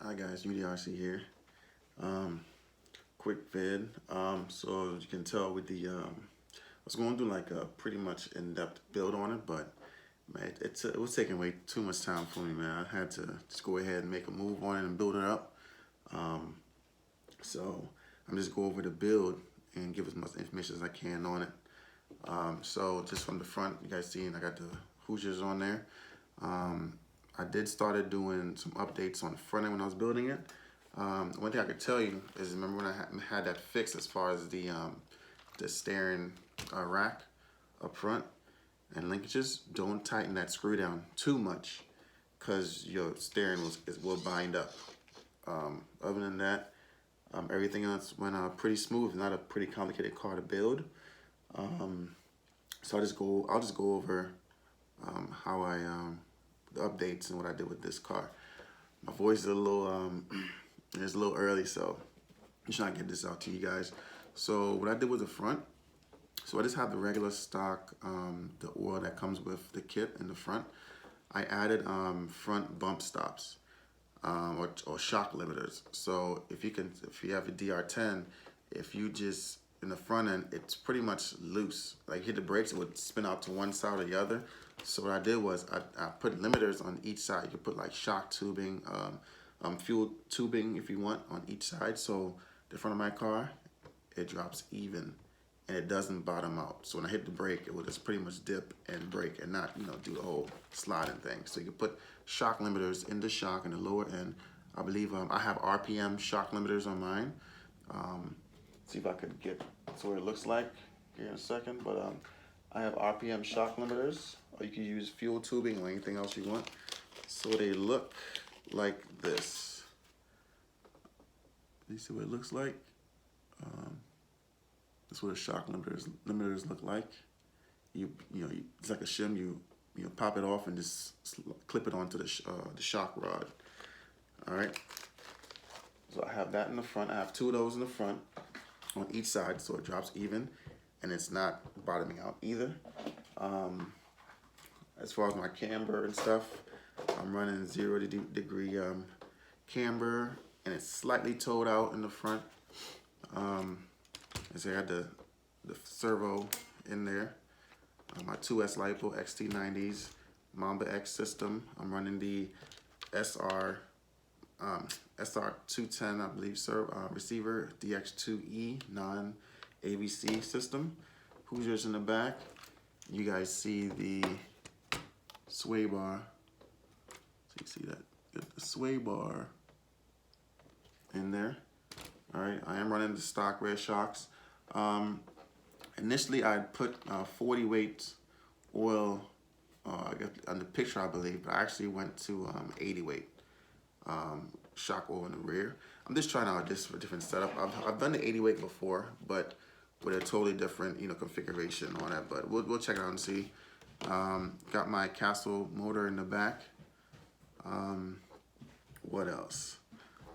Hi guys, UDRC here. Um, Quick vid. So as you can tell with the, I was going to do like a pretty much in-depth build on it, but man, it was taking way too much time for me, man. I had to just go ahead and make a move on it and build it up. Um, so I'm just go over the build and give as much information as I can on it. So just from the front, you guys see, I got the Hoosiers on there. I did started doing some updates on the front end when I was building it. One thing I could tell you is remember when I had that fixed as far as the steering rack up front and linkages. Don't tighten that screw down too much because your steering will bind up. Other than that, everything else went pretty smooth. Not a pretty complicated car to build. So I'll just go over how I the updates and what I did with this car. My voice is a little it's a little early, so I'm trying to get this out to you guys. So what I did with the front, so I just have the regular stock the oil that comes with the kit in the front. I added front bump stops or shock limiters. So if you have a DR10, if you just in the front end, it's pretty much loose. Like hit the brakes, it would spin out to one side or the other. So what I did was I put limiters on each side. You could put like shock tubing, fuel tubing if you want on each side. So the front of my car, it drops even and it doesn't bottom out. So when I hit the brake, it will just pretty much dip and brake and not, do the whole sliding thing. So you can put shock limiters in the shock and the lower end. I believe I have RPM shock limiters on mine. See if I could get to what it looks like here in a second. But I have RPM shock limiters, or you can use fuel tubing or anything else you want. So they look like this. You see what it looks like? That's what the shock limiters look like. It's like a shim. You pop it off and just clip it onto the shock rod. All right. So I have that in the front. I have two of those in the front on each side, so it drops even, and it's not bottoming out either. As far as my camber and stuff, I'm running 0 degree camber, and it's slightly towed out in the front. I got the servo in there. My 2S LiPo XT90s, Mamba X system. I'm running the SR210, I believe, receiver, DX2E non-AVC system. Hoosiers in the back. You guys see the sway bar. So you see that? Get the sway bar in there. All right, I am running the stock rear shocks. Initially, I put 40 weight oil on the picture, I believe, but I actually went to 80 weight shock oil in the rear. I'm just trying out this for a different setup. I've done the 80 weight before, but with a totally different configuration on it. But we'll check it out and see. Got my Castle motor in the back. What else?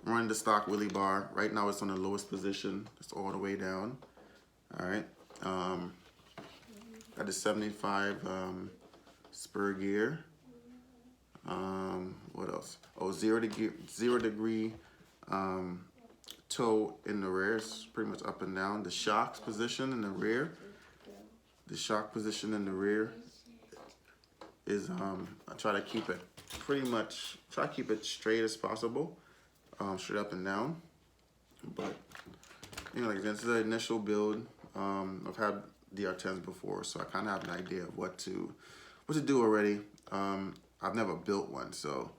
I'm running the stock wheelie bar. Right now it's on the lowest position. It's all the way down. All right. Got the 75 spur gear. What else? Oh, 0 degree toe in the rear. It's pretty much up and down. The shocks position in the rear. The shock position in the rear is I try to keep it straight as possible, straight up and down. But like this is the initial build. I've had DR10s before, so I kind of have an idea of what to do already. I've never built one, so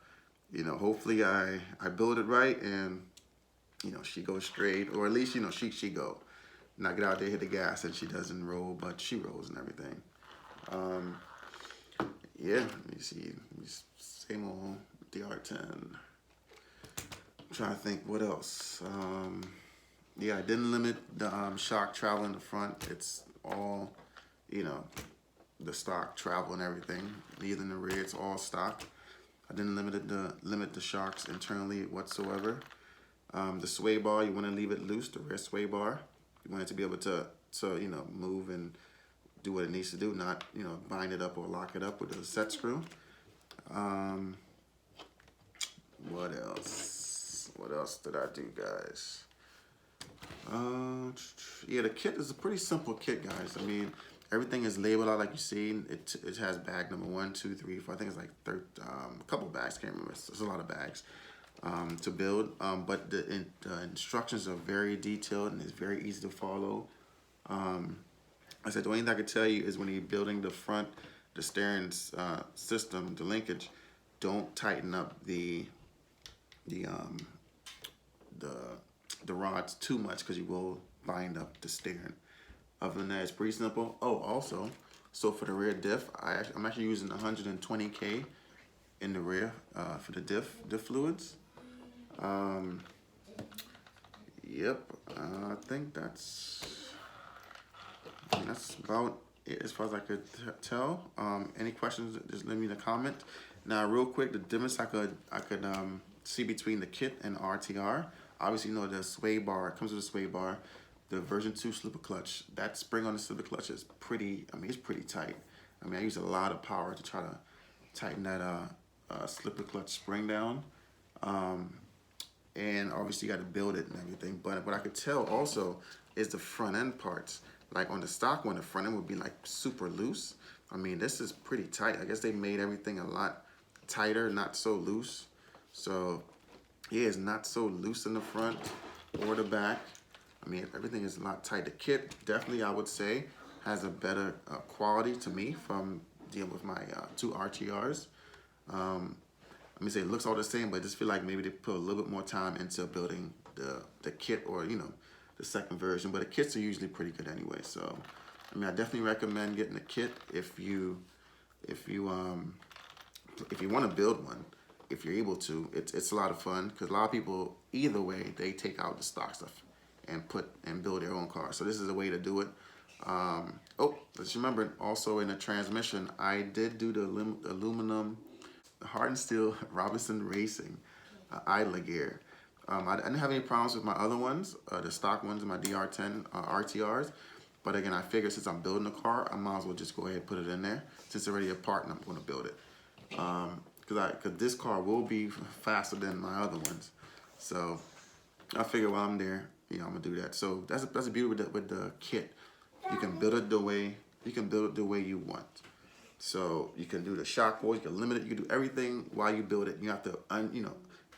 hopefully I build it right and she goes straight, or at least she go. Not get out there, hit the gas, and she doesn't roll, but she rolls and everything. Yeah, let me see. Same old DR10. I'm trying to think what else. Yeah, I didn't limit the shock travel in the front. It's all, the stock travel and everything. Neither in the rear, it's all stock. I didn't limit the shocks internally whatsoever. The sway bar, you want to leave it loose, the rear sway bar. You want it to be able to move and do what it needs to do, not, bind it up or lock it up with a set screw. What else? else did I do, guys? Yeah, the kit is a pretty simple kit, guys. I mean, everything is labeled out like you see. It has bag number 1, 2, 3, 4. I think it's like a couple bags. Can't remember. It's a lot of bags to build. But the instructions are very detailed and it's very easy to follow. I said the only thing I could tell you is when you're building the front, the steering system, the linkage, don't tighten up the rods too much because you will bind up the steering. Other than that, it's pretty simple. Oh, also, so for the rear diff, I'm actually using 120K in the rear for the diff fluids. Yep, I think that's about it as far as I could tell. Any questions, just leave me in a comment. Now, real quick, the difference I could see between the kit and RTR. Obviously, you know the sway bar. It comes with a sway bar. The version 2 slipper clutch. That spring on the slipper clutch is pretty. I mean, it's pretty tight. I mean, I use a lot of power to try to tighten that slipper clutch spring down. And obviously, you got to build it and everything. But what I could tell also is the front end parts. Like on the stock one, the front end would be like super loose. I mean, this is pretty tight. I guess they made everything a lot tighter, not so loose. So yeah, it's not so loose in the front or the back. I mean, everything is a lot tight. The kit definitely, I would say, has a better quality to me from dealing with my 2 RTRs. Let me say it looks all the same, but I just feel like maybe they put a little bit more time into building the kit, or you know, the second version. But the kits are usually pretty good anyway. So I mean, I definitely recommend getting a kit if you want to build one. If you're able to, it's a lot of fun because a lot of people, either way, they take out the stock stuff and build their own car. So this is a way to do it. Oh, let's remember also in the transmission, I did do the aluminum, hardened steel Robinson Racing idler gear. I didn't have any problems with my other ones, the stock ones, my DR10 RTRs. But again, I figured since I'm building the car, I might as well just go ahead and put it in there. Since it's already a part and I'm going to build it. Because this car will be faster than my other ones. So I figure while I'm there, you know, I'm gonna do that. So that's the beauty with the kit. You can build it the way you want. So you can do the shock walls, you can limit it, you can do everything while you build it. You have to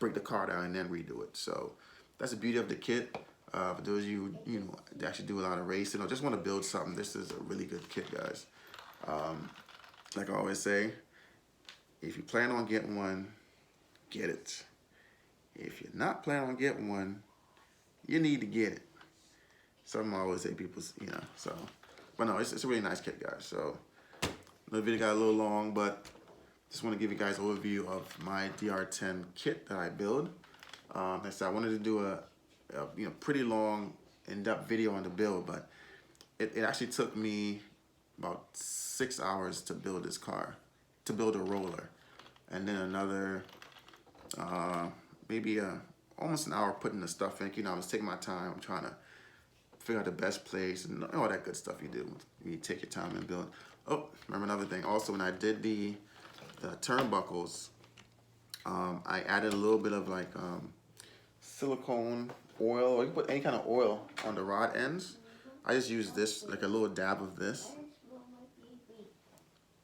break the car down and then redo it. So that's the beauty of the kit. For those of you that actually do a lot of racing or just want to build something, this is a really good kit, guys. Like I always say, if you plan on getting one, get it. If you're not planning on getting one, you need to get it. Some always say people, so. But no, it's a really nice kit, guys. So the video got a little long, but just want to give you guys an overview of my DR10 kit that I build. Like I said, I wanted to do a pretty long, in-depth video on the build, but it actually took me about 6 hours to build this car, to build a roller, and then another maybe almost an hour putting the stuff in. I was taking my time, trying to figure out the best place and all that good stuff you do. You take your time and build. Oh, remember another thing. Also, when I did the turnbuckles, I added a little bit of like silicone oil, or you can put any kind of oil on the rod ends. I just used this, like a little dab of this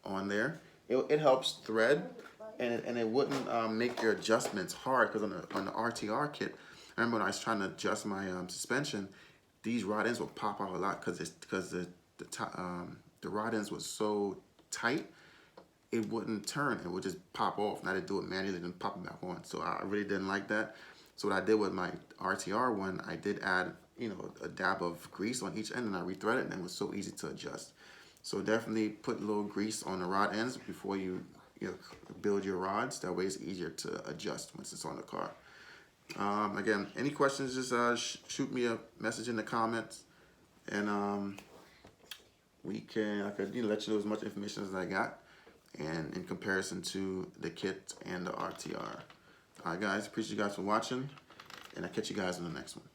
on there. It helps thread, and it wouldn't make your adjustments hard, because on the RTR kit, I remember when I was trying to adjust my suspension, these rod ends would pop out a lot because the rod ends was so tight, it wouldn't turn. It would just pop off, and I had to do it manually and pop it back on. So I really didn't like that. So what I did with my RTR one, I did add a dab of grease on each end, and I rethreaded it, and it was so easy to adjust. So definitely put a little grease on the rod ends before you build your rods. That way it's easier to adjust once it's on the car. Again, any questions, just shoot me a message in the comments, and I could let you know as much information as I got, and in comparison to the kit and the RTR. All right, guys, appreciate you guys for watching, and I'll catch you guys in the next one.